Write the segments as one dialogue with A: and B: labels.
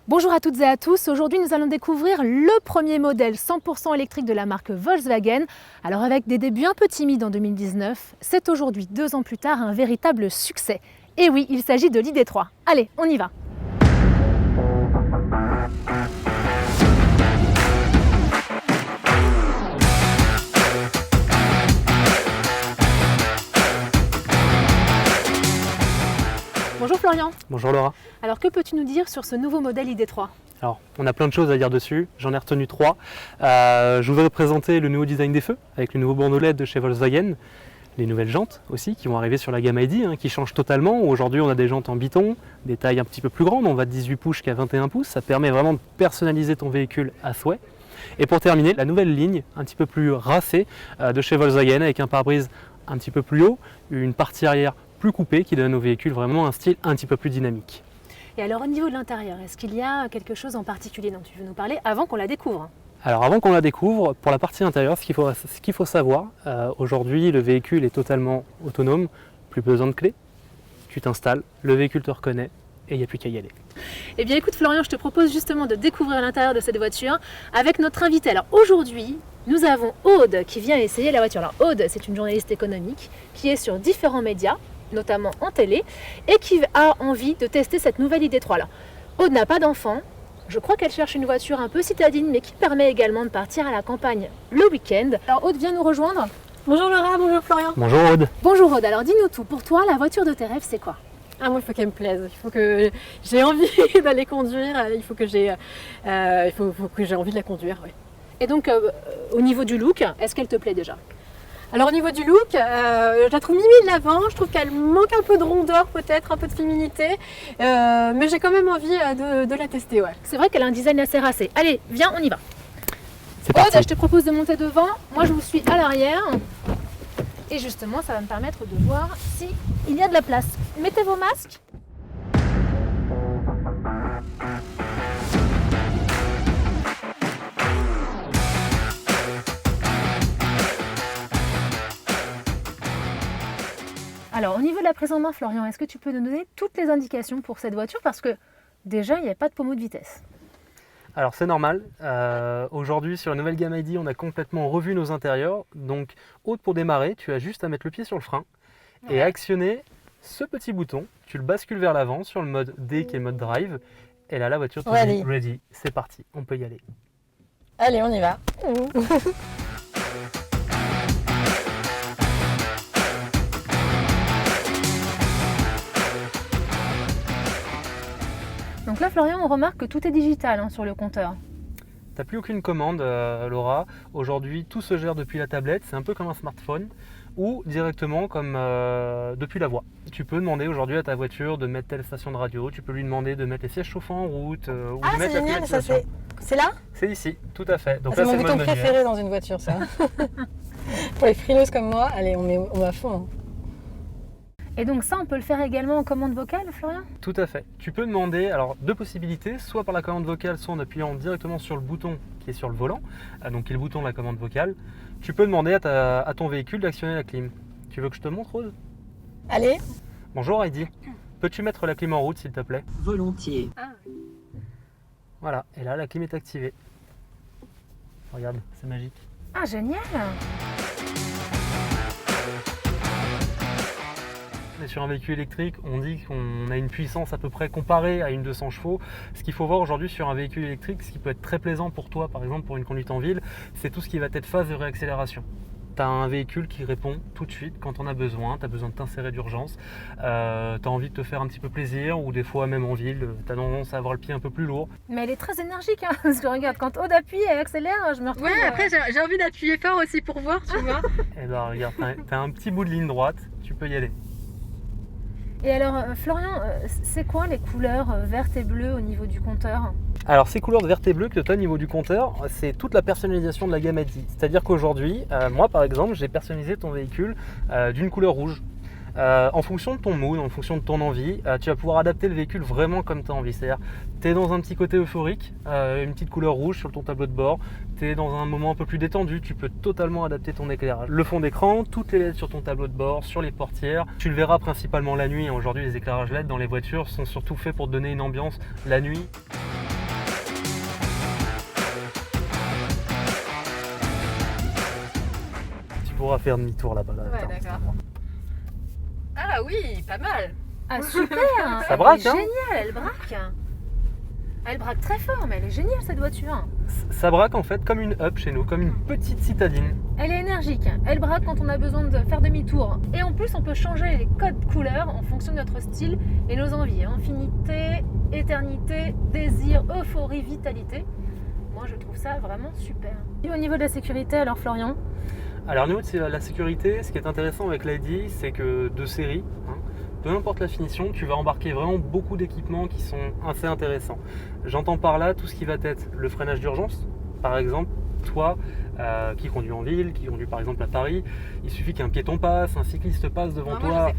A: Bonjour à toutes et à tous, aujourd'hui nous allons découvrir le premier modèle 100% électrique de la marque Volkswagen. Alors avec des débuts un peu timides en 2019, c'est aujourd'hui, 2 ans plus tard, un véritable succès. Et oui, il s'agit de l'ID3. Allez, on y va! Bonjour Florian.
B: Bonjour Laura.
A: Alors que peux-tu nous dire sur ce nouveau modèle ID3 ?
B: Alors, on a plein de choses à dire dessus, j'en ai retenu 3. Je voudrais présenter le nouveau design des feux avec le nouveau bandeau LED de chez Volkswagen, les nouvelles jantes aussi qui vont arriver sur la gamme ID, qui changent totalement. Aujourd'hui, on a des jantes en biton, des tailles un petit peu plus grandes, on va de 18 pouces jusqu'à 21 pouces, ça permet vraiment de personnaliser ton véhicule à souhait. Et pour terminer, la nouvelle ligne un petit peu plus racée de chez Volkswagen avec un pare-brise un petit peu plus haut, une partie arrière plus coupée qui donne au véhicule vraiment un style un petit peu plus dynamique.
A: Et alors au niveau de l'intérieur, est-ce qu'il y a quelque chose en particulier dont tu veux nous parler avant qu'on la découvre ?
B: Alors avant qu'on la découvre, pour la partie intérieure, ce qu'il faut savoir, aujourd'hui le véhicule est totalement autonome, plus besoin de clés, tu t'installes, le véhicule te reconnaît et il n'y a plus qu'à y aller.
A: Eh bien écoute Florian, je te propose justement de découvrir l'intérieur de cette voiture avec notre invité. Alors aujourd'hui, nous avons Aude qui vient essayer la voiture. Alors Aude, c'est une journaliste économique qui est sur différents médias, notamment en télé, et qui a envie de tester cette nouvelle ID3 là. Aude n'a pas d'enfant, je crois qu'elle cherche une voiture un peu citadine, mais qui permet également de partir à la campagne le week-end. Alors Aude, viens nous rejoindre. Bonjour Laura, bonjour Florian.
B: Bonjour Aude.
A: Bonjour Aude, alors dis-nous tout, pour toi la voiture de tes rêves c'est quoi ?
C: Ah, moi, il faut qu'elle me plaise, il faut que j'ai envie d'aller conduire, il faut que j'ai envie de la conduire. Ouais.
A: Et donc au niveau du look, est-ce qu'elle te plaît déjà ?
C: Alors au niveau du look, je la trouve mimi de l'avant, je trouve qu'elle manque un peu de rondeur peut-être, un peu de féminité, mais j'ai quand même envie de la tester. Ouais.
A: C'est vrai qu'elle a un design assez racé. Allez, viens, on y va.
B: C'est parti.
A: Aude, je te propose de monter devant, moi je vous suis à l'arrière. Et justement, ça va me permettre de voir s'il y a de la place. Mettez vos masques. Alors, au niveau de la prise en main, Florian, est-ce que tu peux nous donner toutes les indications pour cette voiture ? Parce que déjà, il n'y a pas de pommeau de vitesse.
B: Alors c'est normal, aujourd'hui sur la nouvelle gamme ID, on a complètement revu nos intérieurs. Donc Aude, pour démarrer, tu as juste à mettre le pied sur le frein et actionner ce petit bouton. Tu le bascules vers l'avant sur le mode D qui est le mode drive. Et là, la voiture te dit ready, c'est parti, on peut y aller.
C: Allez, on y va.
A: Donc là, Florian, on remarque que tout est digital sur le compteur.
B: Tu n'as plus aucune commande, Laura. Aujourd'hui, tout se gère depuis la tablette. C'est un peu comme un smartphone ou directement comme depuis la voix. Tu peux demander aujourd'hui à ta voiture de mettre telle station de radio. Tu peux lui demander de mettre les sièges chauffants en route ou de mettre
C: c'est
B: la
C: génial, ça
B: climatisation.
C: c'est là ?
B: C'est ici, tout à fait. Donc
C: C'est
B: là,
C: mon
B: le
C: bouton
B: mode manuel.
C: préféré dans une voiture, ça. Pour les frileuses comme moi, allez, on met à fond.
A: Et donc ça, on peut le faire également en commande vocale, Florian ?
B: Tout à fait. Tu peux demander alors 2 possibilités, soit par la commande vocale, soit en appuyant directement sur le bouton qui est sur le volant, donc qui est le bouton de la commande vocale. Tu peux demander à ton véhicule d'actionner la clim. Tu veux que je te montre, Rose ?
C: Allez.
B: Bonjour Heidi. Peux-tu mettre la clim en route, s'il te plaît ?
D: Volontiers.
B: Voilà, et là, la clim est activée. Regarde, c'est magique.
A: Ah, génial !
B: On est sur un véhicule électrique, on dit qu'on a une puissance à peu près comparée à une 200 chevaux. Ce qu'il faut voir aujourd'hui sur un véhicule électrique, ce qui peut être très plaisant pour toi, par exemple pour une conduite en ville, c'est tout ce qui va être phase de réaccélération. Tu as un véhicule qui répond tout de suite quand on a besoin, tu as besoin de t'insérer d'urgence, tu as envie de te faire un petit peu plaisir ou des fois même en ville, tu as tendance à avoir le pied un peu plus lourd.
A: Mais elle est très énergique, parce que regarde, quand Aude appuie et accélère, je me retrouve...
C: Ouais, après j'ai envie d'appuyer fort aussi pour voir, tu vois.
B: Et ben regarde, tu as un petit bout de ligne droite, tu peux y aller.
A: Et alors, Florian, c'est quoi les couleurs vertes et bleues au niveau du compteur ?
B: Alors ces couleurs de vert et bleu que tu as au niveau du compteur, c'est toute la personnalisation de la gamme ID. C'est-à-dire qu'aujourd'hui, moi par exemple, j'ai personnalisé ton véhicule d'une couleur rouge. En fonction de ton mood, en fonction de ton envie, tu vas pouvoir adapter le véhicule vraiment comme tu as envie. C'est-à-dire, tu es dans un petit côté euphorique, une petite couleur rouge sur ton tableau de bord, tu es dans un moment un peu plus détendu, tu peux totalement adapter ton éclairage. Le fond d'écran, toutes les LED sur ton tableau de bord, sur les portières, tu le verras principalement la nuit. Aujourd'hui, les éclairages LED dans les voitures sont surtout faits pour te donner une ambiance la nuit. pourras faire demi-tour là-bas. Là,
C: Ouais,
B: attends,
C: d'accord.
B: attends.
C: Ah oui, pas mal.
A: Ah super.
B: Ça braque,
A: Elle est
B: hein.
A: géniale, elle braque. Elle braque très fort, mais elle est géniale cette voiture.
B: Ça braque en fait comme une up chez nous, comme une petite citadine.
A: Elle est énergique, elle braque quand on a besoin de faire demi-tour. Et en plus, on peut changer les codes couleurs en fonction de notre style et nos envies. Infinité, éternité, désir, euphorie, vitalité. Moi, je trouve ça vraiment super. Et au niveau de la sécurité, alors Florian?
B: Alors au niveau de la sécurité, ce qui est intéressant avec l'ID, c'est que de série, hein, peu importe la finition, tu vas embarquer vraiment beaucoup d'équipements qui sont assez intéressants. J'entends par là tout ce qui va être le freinage d'urgence. Par exemple, toi qui conduis en ville, qui conduis par exemple à Paris, il suffit qu'un piéton passe, un cycliste passe devant toi,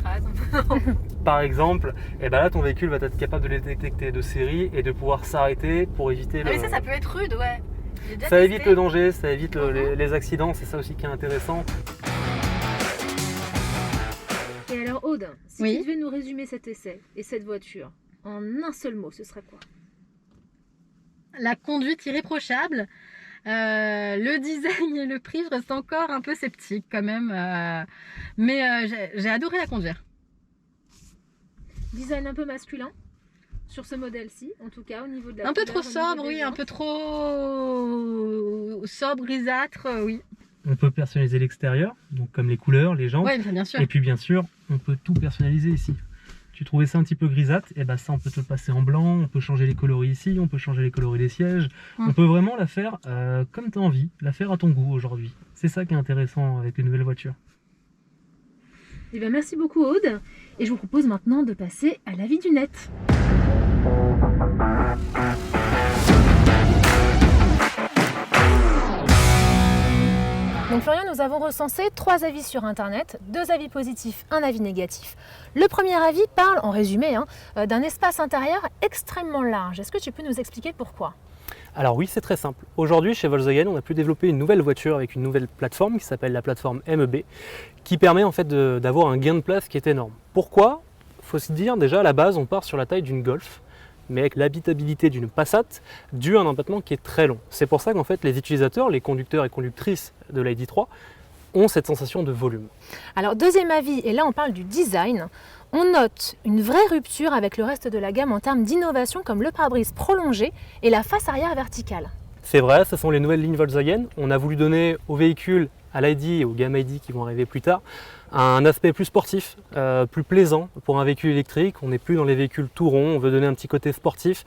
B: par exemple, et ben là ton véhicule va être capable de les détecter de série et de pouvoir s'arrêter pour éviter
C: Ah, mais ça peut être rude, ouais. J'ai déjà
B: Ça
C: testé.
B: évite le danger, ça évite les accidents, c'est ça aussi qui est intéressant.
A: Et alors Aude, si
C: Oui.
A: tu devais nous résumer cet essai et cette voiture en un seul mot, ce serait quoi?
C: La conduite irréprochable. Le design et le prix, je reste encore un peu sceptique quand même. Mais j'ai adoré la conduire.
A: Design un peu masculin sur ce modèle-ci, en tout cas au niveau de la
C: Un peu
A: couleur,
C: trop
A: au niveau
C: sobre,
A: des
C: oui, un
A: jantes.
C: peu trop sobre, grisâtre, oui.
B: On peut personnaliser l'extérieur, donc comme les couleurs, les jantes.
C: Oui, bien sûr.
B: Et puis bien sûr, on peut tout personnaliser ici. Tu trouvais ça un petit peu grisâtre, et ben ça on peut te le passer en blanc, on peut changer les coloris ici, on peut changer les coloris des sièges. On peut vraiment la faire comme tu as envie, la faire à ton goût aujourd'hui. C'est ça qui est intéressant avec les nouvelles voitures.
A: Eh bien, merci beaucoup Aude, et je vous propose maintenant de passer à l'avis du net. Donc Florian, nous avons recensé 3 avis sur internet, 2 avis positifs, un avis négatif. Le premier avis parle, en résumé, d'un espace intérieur extrêmement large. Est-ce que tu peux nous expliquer pourquoi?
B: Alors oui, c'est très simple. Aujourd'hui, chez Volkswagen, on a pu développer une nouvelle voiture avec une nouvelle plateforme qui s'appelle la plateforme MEB, qui permet en fait d'avoir un gain de place qui est énorme. Pourquoi? Il faut se dire déjà à la base, on part sur la taille d'une Golf, mais avec l'habitabilité d'une Passat, dû à un empattement qui est très long. C'est pour ça qu'en fait, les utilisateurs, les conducteurs et conductrices de l'ID3 ont cette sensation de volume.
A: Alors deuxième avis, et là on parle du design, on note une vraie rupture avec le reste de la gamme en termes d'innovation comme le pare-brise prolongé et la face arrière verticale.
B: C'est vrai, ce sont les nouvelles lignes Volkswagen. On a voulu donner aux véhicules, à l'ID et aux gammes ID qui vont arriver plus tard, un aspect plus sportif, plus plaisant pour un véhicule électrique. On n'est plus dans les véhicules tout ronds, on veut donner un petit côté sportif.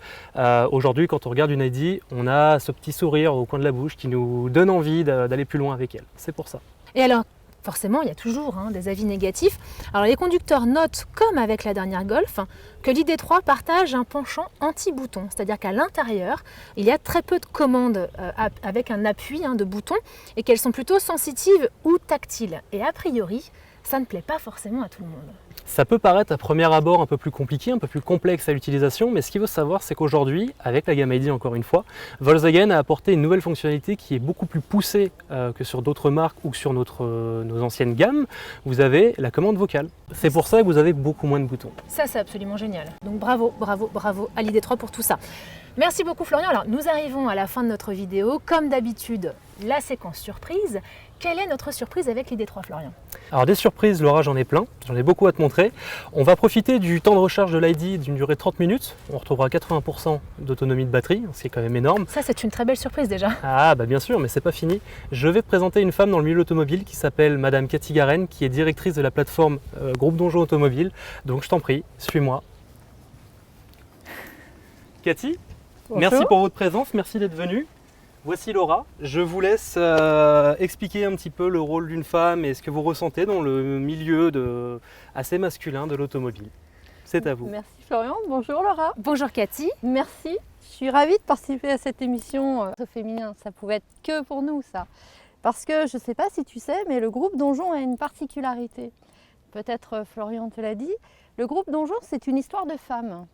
B: Aujourd'hui, quand on regarde une ID, on a ce petit sourire au coin de la bouche qui nous donne envie d'aller plus loin avec elle. C'est pour ça.
A: Et alors, forcément, il y a toujours des avis négatifs. Alors les conducteurs notent, comme avec la dernière Golf, que l'ID3 partage un penchant anti-bouton. C'est-à-dire qu'à l'intérieur, il y a très peu de commandes avec un appui de bouton et qu'elles sont plutôt sensitives ou tactiles. Et a priori, ça ne plaît pas forcément à tout le monde.
B: Ça peut paraître à premier abord un peu plus compliqué, un peu plus complexe à l'utilisation, mais ce qu'il faut savoir, c'est qu'aujourd'hui, avec la gamme ID encore une fois, Volkswagen a apporté une nouvelle fonctionnalité qui est beaucoup plus poussée que sur d'autres marques ou que sur nos anciennes gammes. Vous avez la commande vocale. C'est pour ça que vous avez beaucoup moins de boutons.
A: Ça, c'est absolument génial. Donc bravo, bravo, bravo à l'ID3 pour tout ça. Merci beaucoup Florian. Alors nous arrivons à la fin de notre vidéo. Comme d'habitude, la séquence surprise. Quelle est notre surprise avec l'ID3 Florian?
B: Alors des surprises, Laura, j'en ai plein, j'en ai beaucoup à te montrer. On va profiter du temps de recharge de l'ID d'une durée de 30 minutes. On retrouvera 80% d'autonomie de batterie, c'est quand même énorme.
A: Ça, c'est une très belle surprise déjà.
B: Ah bah bien sûr, mais c'est pas fini. Je vais te présenter une femme dans le milieu automobile qui s'appelle Madame Cathy Garenne, qui est directrice de la plateforme Groupe Donjon Automobile. Donc je t'en prie, suis-moi. Cathy,
C: Bonjour.
B: merci pour votre présence, merci d'être venue. Voici Laura, je vous laisse expliquer un petit peu le rôle d'une femme et ce que vous ressentez dans le milieu assez masculin de l'automobile. C'est à vous.
D: Merci Florian, bonjour Laura.
A: Bonjour Cathy.
D: Merci, je suis ravie de participer à cette émission féminin. Ça pouvait être que pour nous ça. Parce que je ne sais pas si tu sais, mais le groupe Donjon a une particularité. Peut-être Florian te l'a dit. Le groupe Donjon, c'est une histoire de femme.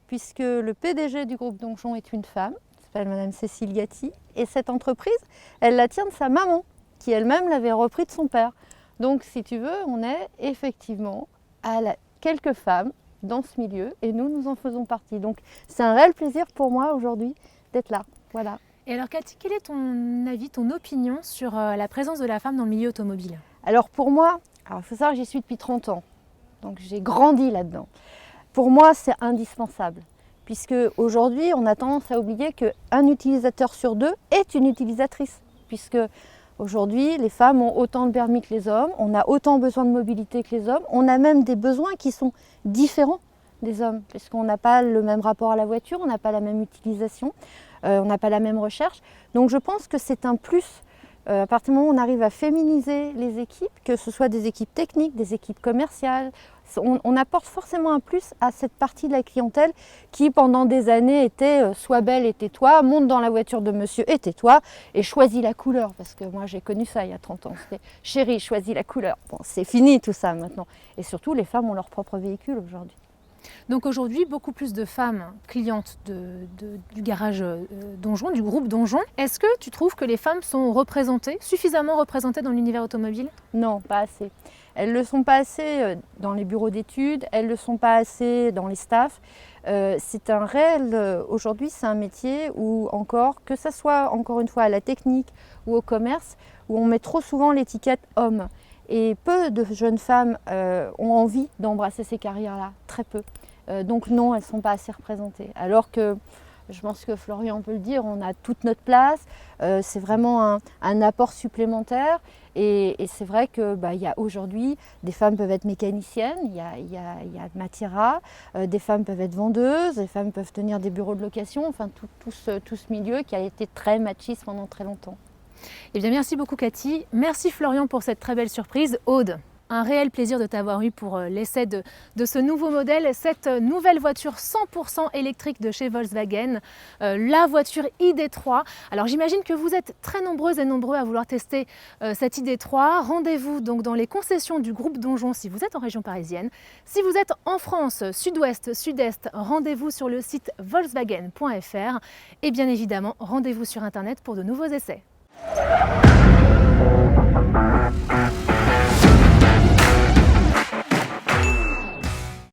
D: Puisque le PDG du groupe Donjon est une femme, qui s'appelle Madame Cécile Gatti. Et cette entreprise, elle la tient de sa maman, qui elle-même l'avait repris de son père. Donc si tu veux, on est effectivement quelques femmes dans ce milieu et nous en faisons partie. Donc c'est un réel plaisir pour moi aujourd'hui d'être là. Voilà.
A: Et alors Cathy, quel est ton avis, ton opinion sur la présence de la femme dans le milieu automobile?
D: Alors pour moi, il faut savoir que j'y suis depuis 30 ans, donc j'ai grandi là-dedans. Pour moi, c'est indispensable, puisque aujourd'hui, on a tendance à oublier qu'un utilisateur sur 2 est une utilisatrice, puisque aujourd'hui, les femmes ont autant de permis que les hommes, on a autant besoin de mobilité que les hommes, on a même des besoins qui sont différents des hommes, puisqu'on n'a pas le même rapport à la voiture, on n'a pas la même utilisation, on n'a pas la même recherche. Donc je pense que c'est un plus. À partir du moment où on arrive à féminiser les équipes, que ce soit des équipes techniques, des équipes commerciales, on apporte forcément un plus à cette partie de la clientèle qui pendant des années était sois belle et tais-toi, monte dans la voiture de monsieur et tais-toi et choisis la couleur, parce que moi j'ai connu ça il y a 30 ans, c'était chérie choisis la couleur. Bon, c'est fini tout ça maintenant, et surtout les femmes ont leur propre véhicule aujourd'hui.
A: Donc aujourd'hui, beaucoup plus de femmes clientes du garage Donjon, du groupe Donjon. Est-ce que tu trouves que les femmes sont représentées, suffisamment représentées dans l'univers automobile?
D: Non, pas assez. Elles ne le sont pas assez dans les bureaux d'études, elles ne le sont pas assez dans les staffs. C'est un réel, aujourd'hui c'est un métier où encore, que ce soit encore une fois à la technique ou au commerce, où on met trop souvent l'étiquette homme. Et peu de jeunes femmes ont envie d'embrasser ces carrières-là, très peu. Donc non, elles ne sont pas assez représentées. Alors que, je pense que Florian peut le dire, on a toute notre place, c'est vraiment un apport supplémentaire. Et c'est vrai que y a aujourd'hui, des femmes peuvent être mécaniciennes, il y a Matira, des femmes peuvent être vendeuses, des femmes peuvent tenir des bureaux de location, enfin tout ce milieu qui a été très machiste pendant très longtemps.
A: Eh bien, merci beaucoup Cathy. Merci Florian pour cette très belle surprise. Aude, un réel plaisir de t'avoir eu pour l'essai de ce nouveau modèle, cette nouvelle voiture 100% électrique de chez Volkswagen, la voiture ID3. Alors j'imagine que vous êtes très nombreuses et nombreux à vouloir tester cette ID3. Rendez-vous donc dans les concessions du groupe Donjon si vous êtes en région parisienne. Si vous êtes en France, sud-ouest, sud-est, rendez-vous sur le site volkswagen.fr et bien évidemment rendez-vous sur internet pour de nouveaux essais.